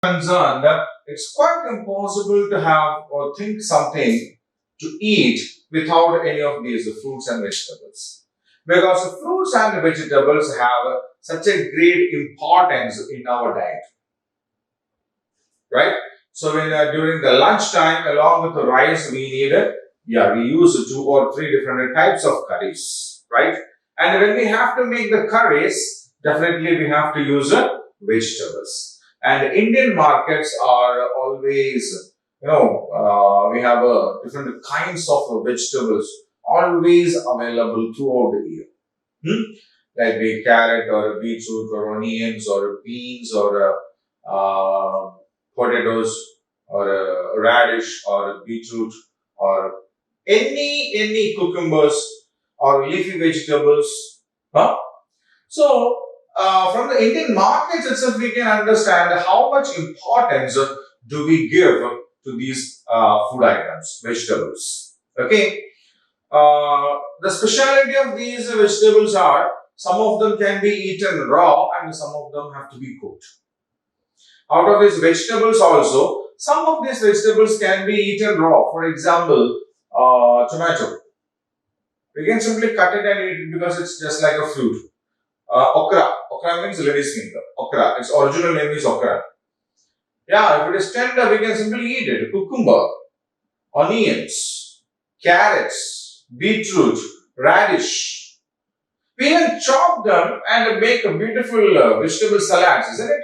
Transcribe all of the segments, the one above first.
concerned, it's quite impossible to have or think something to eat without any of these fruits and vegetables. Because fruits and vegetables have such a great importance in our diet, right? So when during the lunchtime, along with the rice, we need we use 2 or 3 different types of curries, right? And when we have to make the curries, definitely we have to use vegetables. And Indian markets are always, we have different kinds of vegetables always available throughout the year. Like the carrot or beetroot or onions or beans or potatoes or radish or beetroot or any cucumbers or leafy vegetables. So, from the Indian markets itself, we can understand how much importance do we give to these food items, vegetables. Okay. The speciality of these vegetables are some of them can be eaten raw and some of them have to be cooked. Out of these vegetables also, some of these vegetables can be eaten raw. For example, tomato. We can simply cut it and eat it because it's just like a fruit. Okra. Okra means lady's finger. Okra. Its original name is okra. Yeah, if it is tender, we can simply eat it. Cucumber, onions, carrots, beetroot, radish. We can chop them and make a beautiful vegetable salads, isn't it?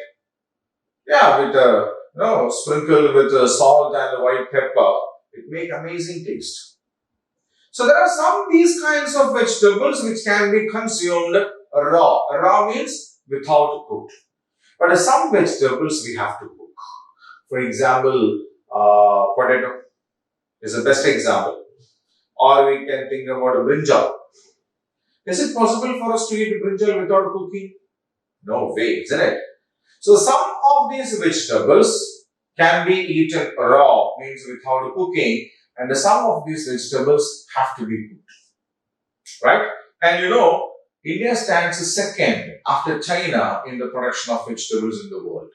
Yeah, with sprinkle with salt and white pepper. It make amazing taste. So there are some these kinds of vegetables which can be consumed raw. Raw means without cooked. But some vegetables we have to cook. For example, potato is the best example. Or we can think about a brinjal. Is it possible for us to eat brinjal without cooking? No way, isn't it? So some of these vegetables can be eaten raw, means without cooking, and some of these vegetables have to be cooked. Right? And India stands second after China in the production of vegetables in the world.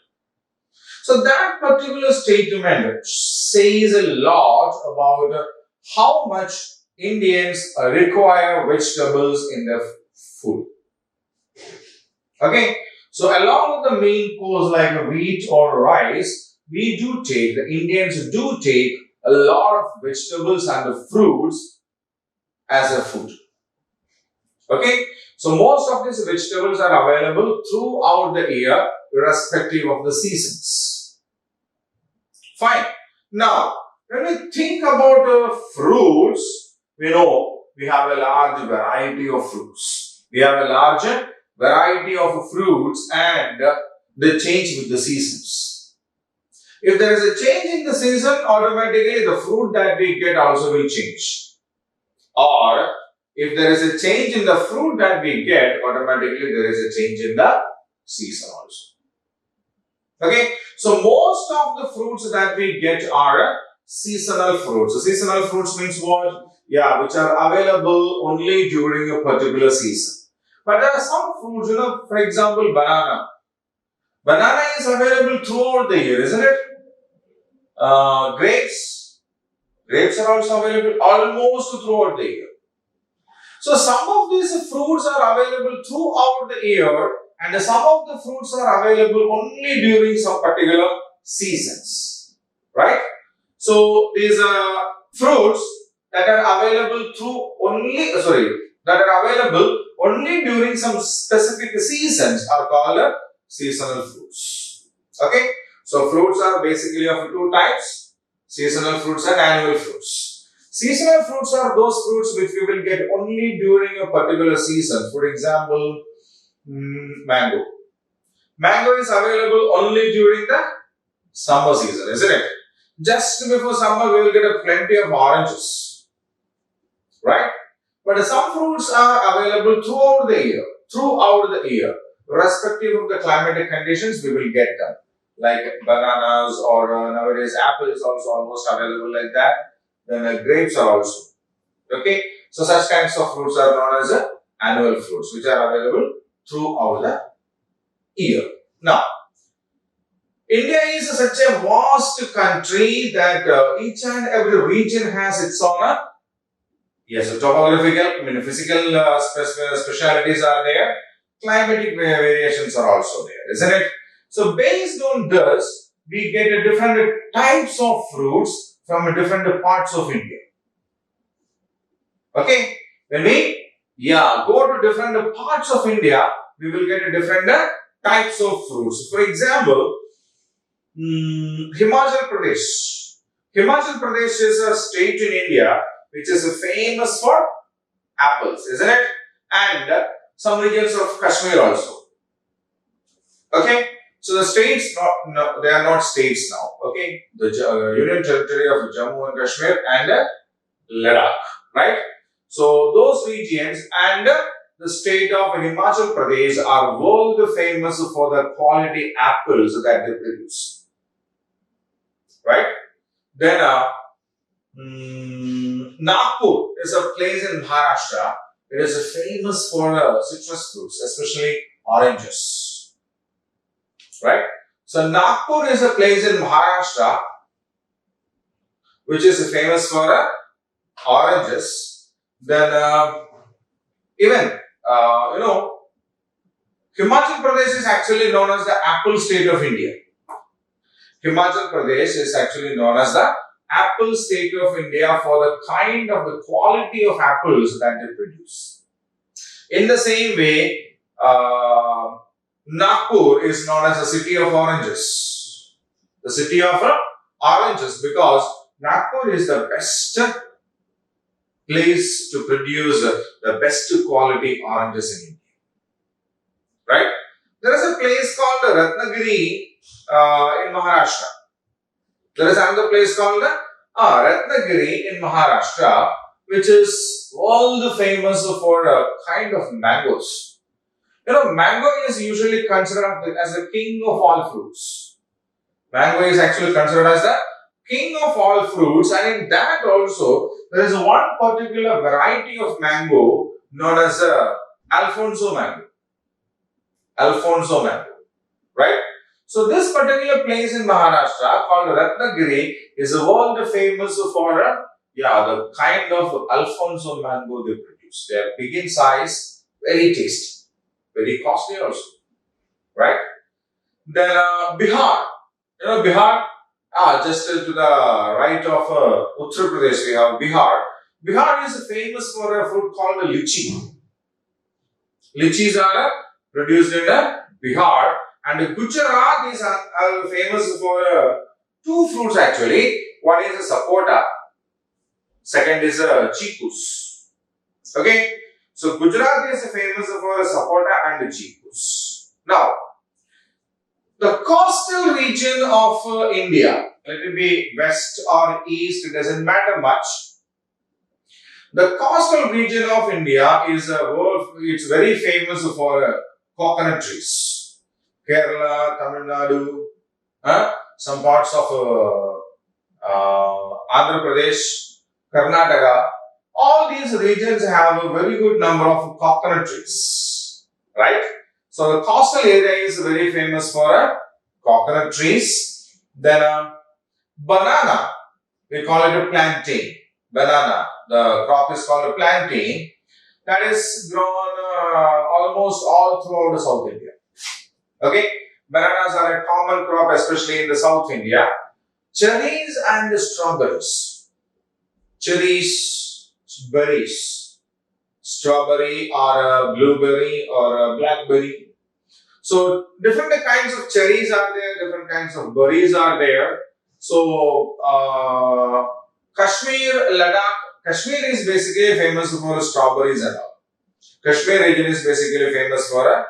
So that particular statement says a lot about how much Indians require vegetables in their food. Okay, so along with the main course like wheat or rice, the Indians do take a lot of vegetables and the fruits as a food. Okay, so most of these vegetables are available throughout the year, irrespective of the seasons. Fine. Now, when we think about fruits, we know we have a large variety of fruits. We have a large variety of fruits and they change with the seasons. If there is a change in the season, automatically the fruit that we get also will change. Or if there is a change in the fruit that we get, automatically there is a change in the season also. Okay, so most of the fruits that we get are seasonal fruits. So seasonal fruits means what? Yeah, which are available only during a particular season. But there are some fruits, for example, banana. Banana is available throughout the year, isn't it? Grapes. Grapes are also available almost throughout the year. So some of these fruits are available throughout the year and some of the fruits are available only during some particular seasons. Right? So these fruits that are available only during some specific seasons are called seasonal fruits. Okay? So fruits are basically of 2 types, seasonal fruits and annual fruits. Seasonal fruits are those fruits which we will get only during a particular season. For example, mango. Mango is available only during the summer season, isn't it? Just before summer, we will get a plenty of oranges. Right? But some fruits are available throughout the year. Irrespective of the climatic conditions, we will get them. Like bananas or nowadays apple is also almost available like that. Then grapes are also. Okay. So such kinds of fruits are known as annual fruits, which are available throughout the year. Now, India is such a vast country that each and every region has its own yes, so topographical, physical specialities are there. Climatic variations are also there, isn't it? So based on this, we get a different types of fruits from different parts of India. Okay, when we go to different parts of India, we will get a different types of fruits. For example, Himachal Pradesh. Himachal Pradesh is a state in India which is famous for apples, isn't it? And some regions of Kashmir also. Okay, so the states, they are not states now. Okay, the Union Territory of Jammu and Kashmir and Ladakh, right? So those regions and the state of Himachal Pradesh are world famous for the quality apples that they produce, right? Then Nagpur is a place in Maharashtra. It is famous for citrus fruits, especially oranges, right? So Nagpur is a place in Maharashtra which is famous for oranges. Then even Himachal Pradesh is actually known as the apple state of India. Himachal Pradesh is actually known as the apple state of India for the kind of the quality of apples that they produce. In the same way, Nagpur is known as the city of oranges. The city of oranges, because Nagpur is the best place to produce the best quality oranges in India. Right? There is a place called Ratnagiri in Maharashtra. There is another place called Ratnagiri in Maharashtra, which is world famous for a kind of mangoes. Mango is usually considered as the king of all fruits. Mango is actually considered as the king of all fruits, and in that also, there is one particular variety of mango known as Alfonso mango. Alfonso mango, right? So this particular place in Maharashtra called Ratnagiri is world famous for the kind of Alfonso mango they produce. They are big in size, very tasty, very costly also, right? Then Bihar, Bihar, just to the right of Uttar Pradesh we have Bihar. Bihar is famous for a fruit called lychee. Lychees are produced in Bihar. And Gujarat is famous for two fruits actually. One is a sapota, second is a chicus. Okay, so Gujarat is famous for sapota and chicus. Now, the coastal region of India, let it be west or east, it doesn't matter much. The coastal region of India is it's very famous for coconut trees. Kerala, Tamil Nadu, some parts of Andhra Pradesh, Karnataka, all these regions have a very good number of coconut trees, right? So the coastal area is very famous for coconut trees. Then banana, we call it a plantain. Banana, the crop is called a plantain. That is grown almost all throughout the South India. Okay, bananas are a common crop, especially in the South India. Cherries and strawberries. Cherries, berries. Strawberry or blueberry or blackberry. So, different kinds of cherries are there, different kinds of berries are there. So, Kashmir, Ladakh, Kashmir is basically famous for strawberries and all. Kashmir region is basically famous for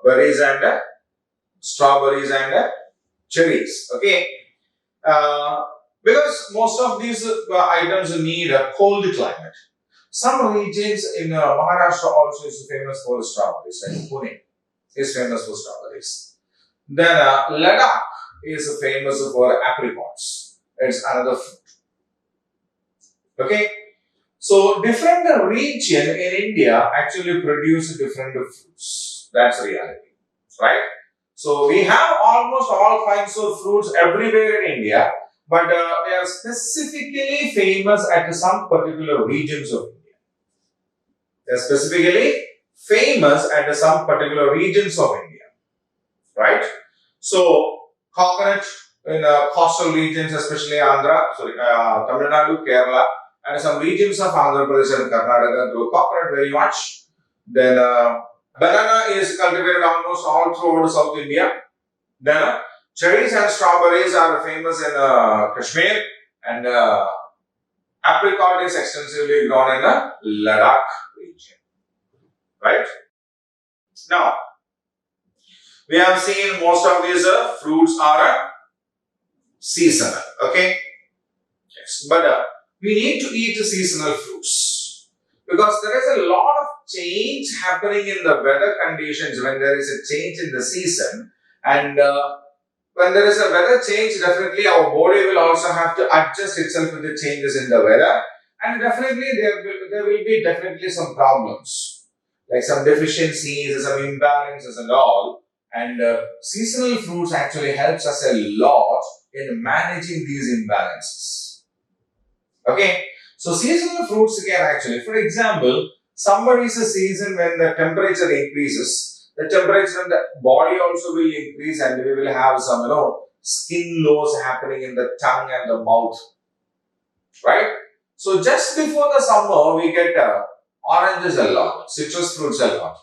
berries and strawberries and cherries. Okay, because most of these items need a cold climate. Some regions in Maharashtra also is famous for strawberries, like Pune is famous for strawberries. Then Ladakh is famous for apricots. It's another fruit. Okay. So, different region in India actually produce different fruits. That's reality, right? So we have almost all kinds of fruits everywhere in India, but they are specifically famous at some particular regions of India. They are specifically famous at some particular regions of India, right? So coconut in coastal regions, especially Tamil Nadu, Kerala, and some regions of Andhra Pradesh and Karnataka grow coconut very much. Then banana is cultivated almost all throughout South India. Then cherries and strawberries are famous in Kashmir, and apricot is extensively grown in the Ladakh region. Right? Now, we have seen most of these fruits are seasonal. Okay? Yes. But we need to eat seasonal fruits because there is a lot of change happening in the weather conditions when there is a change in the season, and when there is a weather change, definitely our body will also have to adjust itself with the changes in the weather, and definitely there will be definitely some problems like some deficiencies, some imbalances and all, and seasonal fruits actually helps us a lot in managing these imbalances. Okay, so seasonal fruits can actually, for example, summer is a season when the temperature increases. The temperature in the body also will increase, and we will have some, skin loss happening in the tongue and the mouth. Right? So just before the summer, we get oranges a lot, citrus fruits a lot.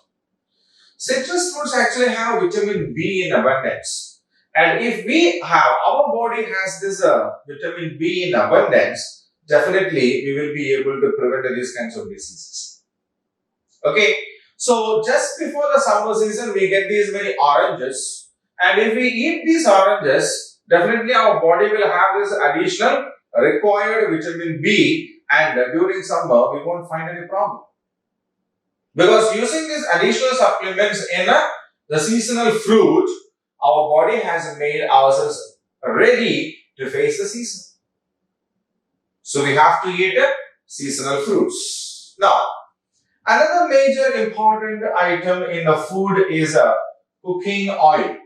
Citrus fruits actually have vitamin B in abundance. And if our body has this vitamin B in abundance, definitely we will be able to prevent these kinds of diseases. Okay, so just before the summer season, we get these many oranges, and if we eat these oranges, definitely our body will have this additional required vitamin B, and during summer we won't find any problem. Because using these additional supplements in the seasonal fruit, our body has made ourselves ready to face the season. So we have to eat seasonal fruits. Now, another major important item in the food is cooking oil.